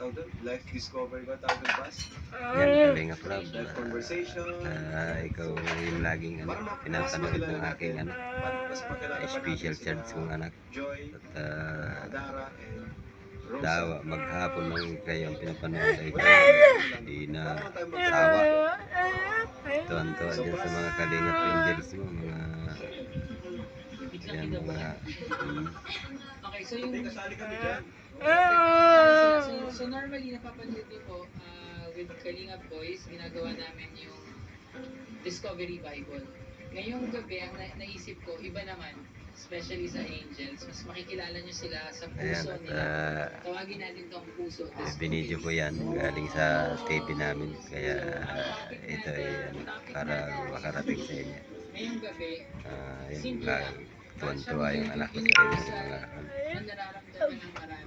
tawag doon? Life discovery ba tawag doon, Bas? Yan, Kalingap Rob. Life conversation. Ikaw yung laging pinapanood ng aking Mas makilala pa special natin charge kong anak. Joy, At Dara, and Rosa. dawa, maghapon lang kayo ang pinapanood ay hindi na tawa. Tuwan-tuwa dyan sa mga Kalingap Angels mo, mga yan, mga Okay, so yung Kasali kami dyan. so normally napapanood niyo po with Kalingap Boys, ginagawa namin yung Discovery Bible. Ngayong gabi, ang naisip ko, iba naman, especially sa Angels, mas makikilala niyo sila sa ayan, puso at nila. Tawagin natin tong puso. binidyo ko yan galing sa TV namin, kaya ito ay para makarating sa inyo. Ngayong gabi, Yung tuwan-tuwa yung anak ko sa inyo, mga ang nararamdaman ng marami.